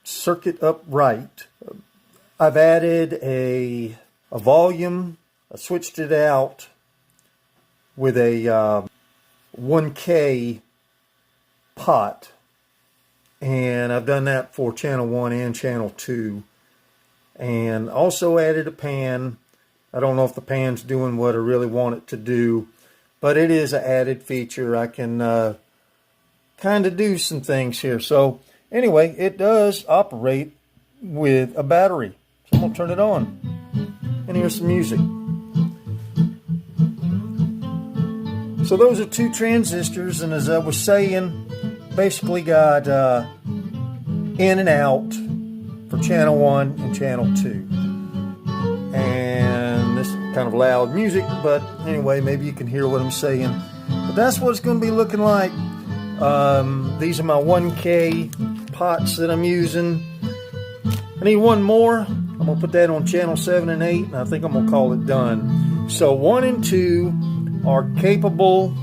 circuit up right. I've added a volume. I switched it out with a 1K pot, and I've done that for channel 1 and channel 2, and also added a pan. I don't know if the pan's doing what I really want it to do, but it is an added feature. I can kind of do some things here. So anyway, it does operate with a battery. So I'm going to turn it on and hear some music. So those are 2 transistors, and as I was saying, basically got in and out for channel 1 and channel 2. And this kind of loud music, but anyway, maybe you can hear what I'm saying. But that's what it's going to be looking like. These are my 1K pots that I'm using. I need one more. I'm going to put that on channel 7 and 8, and I think I'm going to call it done. So 1 and 2 are capable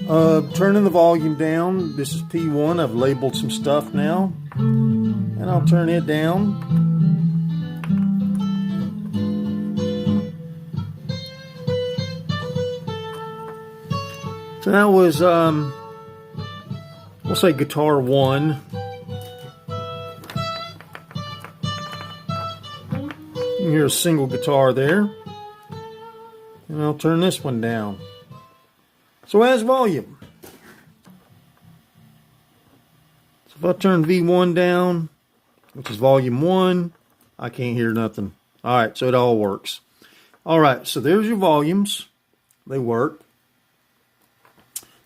of turning the volume down. This is P1. I've labeled some stuff now, and I'll turn it down. So that was, we'll say guitar 1. You can hear a single guitar there. And I'll turn this one down. So as volume. So if I turn V1 down, which is volume 1, I can't hear nothing. Alright, so it all works. Alright, so there's your volumes. They work.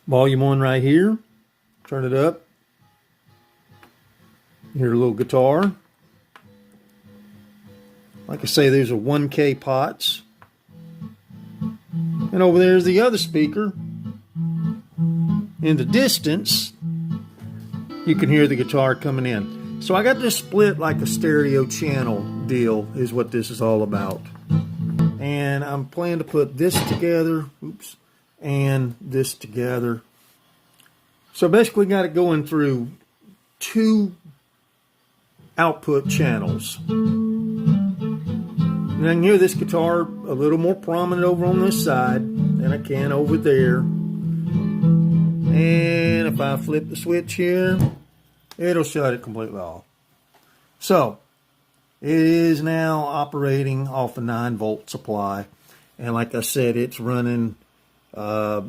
Volume 1 right here. Turn it up. You hear a little guitar. Like I say, there's a 1K pots. And over there's the other speaker. In the distance, you can hear the guitar coming in. So I got this split like a stereo channel deal is what this is all about. And I'm planning to put this together, and this together. So basically got it going through 2 output channels. And I can hear this guitar a little more prominent over on this side than I can over there. And if I flip the switch here, it'll shut it completely off. So, it is now operating off a 9-volt supply. And like I said, it's running the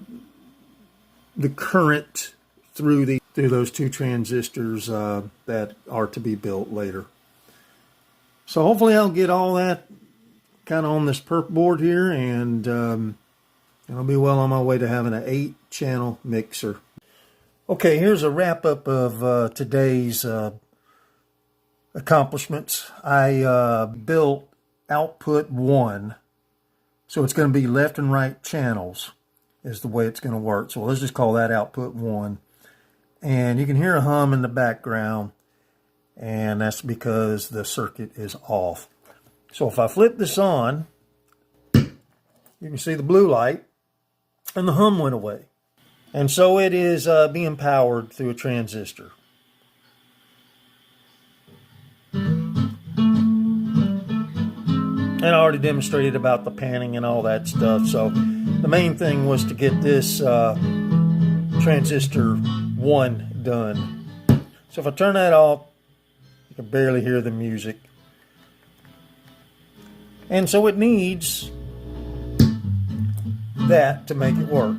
current through those 2 transistors that are to be built later. So hopefully I'll get all that kind of on this perk board here, and I'll be well on my way to having an 8-channel mixer. Okay, here's a wrap up of today's accomplishments. I built output 1, so it's going to be left and right channels is the way it's going to work. So let's just call that output 1. And you can hear a hum in the background, and that's because the circuit is off. So if I flip this on, you can see the blue light, and the hum went away. And so it is being powered through a transistor. And I already demonstrated about the panning and all that stuff. So the main thing was to get this transistor 1 done. So if I turn that off, you can barely hear the music. And so it needs that to make it work.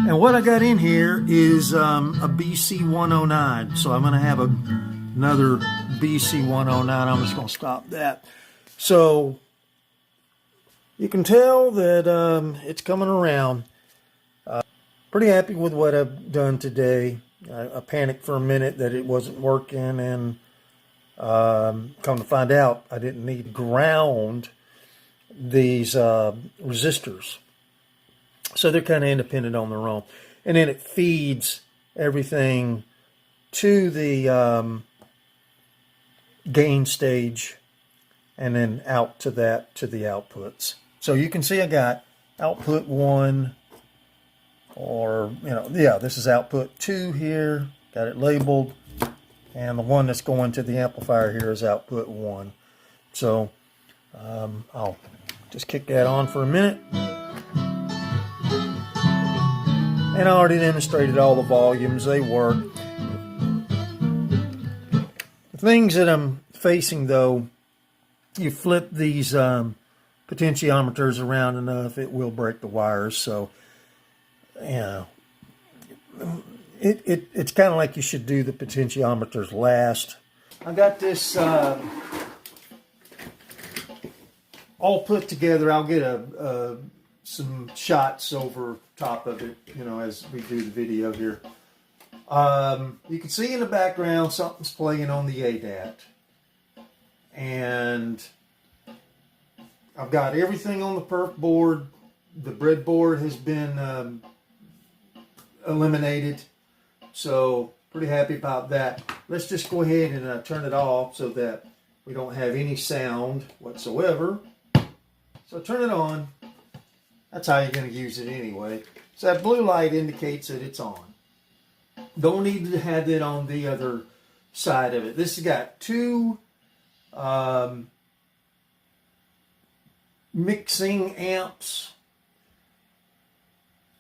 And what I got in here is a BC109. So I'm going to have another BC109. I'm just going to stop that. So you can tell that it's coming around. Pretty happy with what I've done today. I panicked for a minute that it wasn't working, and come to find out I didn't need to ground these resistors. So they're kind of independent on their own. And then it feeds everything to the gain stage and then out to that, to the outputs. So you can see I got output 1 or, you know, yeah, this is output 2 here, got it labeled, and the one that's going to the amplifier here is output 1. So I'll just kick that on for a minute. And I already demonstrated all the volumes, they work. The things that I'm facing though, you flip these potentiometers around enough, it will break the wires. So, you know, it's kind of like you should do the potentiometers last. I got this all put together. I'll get some shots over top of it, you know, as we do the video here. You can see in the background something's playing on the ADAT. And I've got everything on the perf board. The breadboard has been eliminated. So pretty happy about that. Let's just go ahead and turn it off so that we don't have any sound whatsoever. So turn it on. That's how you're going to use it anyway. So that blue light indicates that it's on. Don't need to have it on the other side of it. This has got two mixing amps.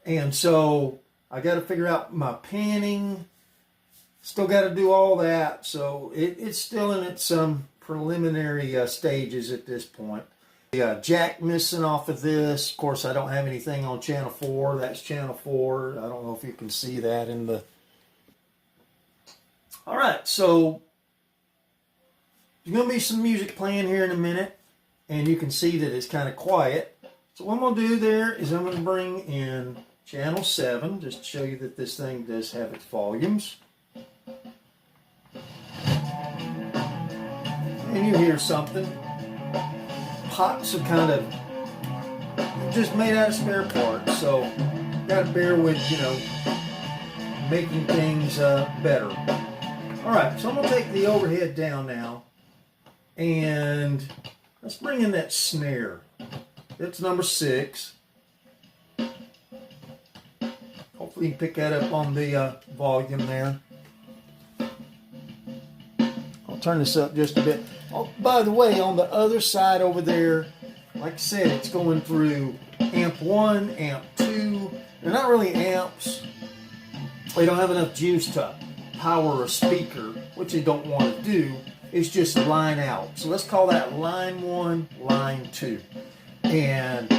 And so I got to figure out my panning. Still got to do all that. So it's still in its preliminary stages at this point. Jack missing off of this. Of course, I don't have anything on channel 4. That's channel 4. I don't know if you can see that in the... All right, so there's going to be some music playing here in a minute, and you can see that it's kind of quiet. So what I'm going to do there is I'm going to bring in channel 7, just to show you that this thing does have its volumes. And you hear something. Pots are kind of just made out of spare parts, so got to bear with, you know, making things better. All right, so I'm going to take the overhead down now, and let's bring in that snare. It's number 6. Hopefully you can pick that up on the volume there. I'll turn this up just a bit. Oh, by the way, on the other side over there, like I said, it's going through amp 1, amp 2. They're not really amps. They don't have enough juice to power a speaker, which they don't want to do. It's just line out. So let's call that line 1, line 2. And you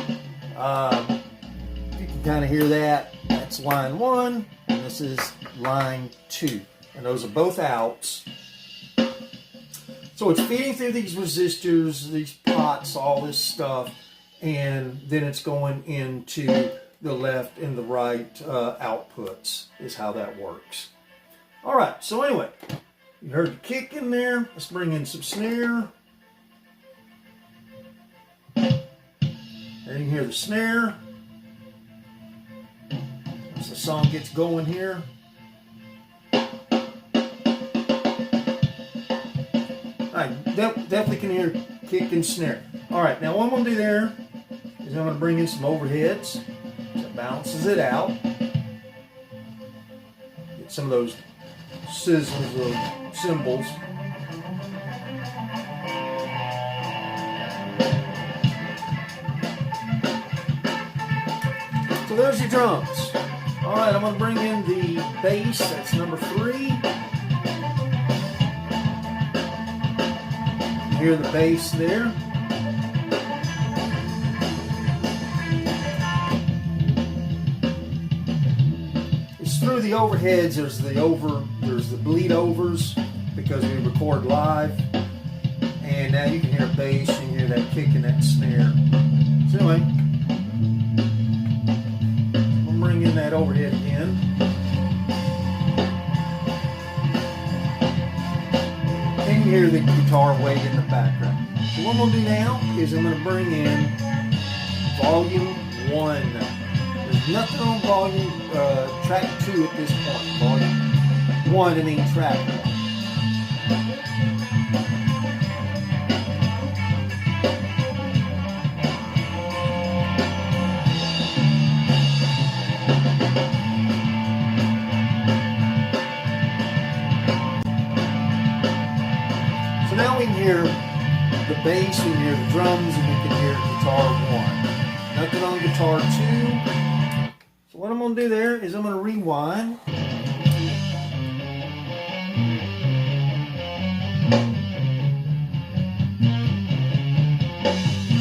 can kind of hear that. That's line 1, and this is line 2. And those are both outs. So it's feeding through these resistors, these pots, all this stuff, and then it's going into the left and the right outputs is how that works. All right, so anyway, you heard the kick in there. Let's bring in some snare. There you can hear the snare. As the song gets going here. I definitely can hear kick and snare. All right, now what I'm going to do there is I'm going to bring in some overheads. That balances it out. Get some of those sizzles of cymbals. So there's your drums. All right, I'm going to bring in the bass. That's number 3. Hear the bass there. It's through the overheads. There's the bleed overs because we record live. And now you can hear bass, you can hear that kick and that snare. So anyway, we'll bring in that overhead again. And you hear the guitar way in the background. So what I'm going to do now is I'm going to bring in volume 1. There's nothing on volume track 2 at this point. Volume 1, I mean track 1. hear the bass, we can hear the drums, and we can hear guitar 1. Nothing on guitar 2. So what I'm going to do there is I'm going to rewind.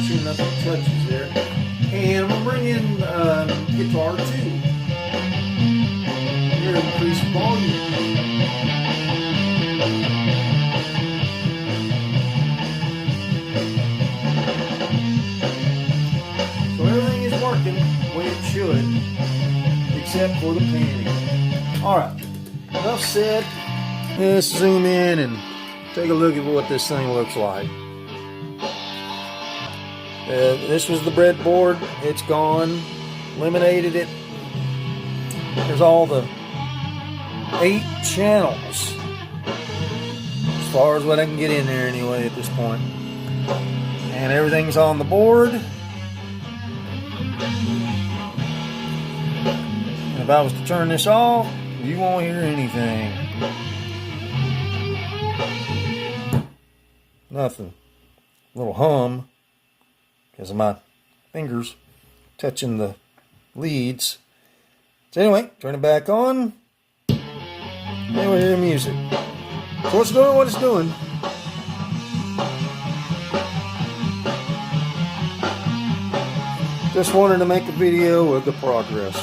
See, nothing touches there. And I'm going to bring in guitar 2. Here, increase volume. So everything is working the way it should, except for the panning. Alright, enough said. Let's zoom in and take a look at what this thing looks like. This was the breadboard. It's gone. Eliminated it. There's all the 8 channels, as far as what I can get in there anyway at this point. And everything's on the board. And if I was to turn this off, you won't hear anything. Nothing. A little hum because of my fingers touching the leads. So anyway, turn it back on. And we'll hear music. So it's doing what it's doing. Just wanted to make a video of the progress.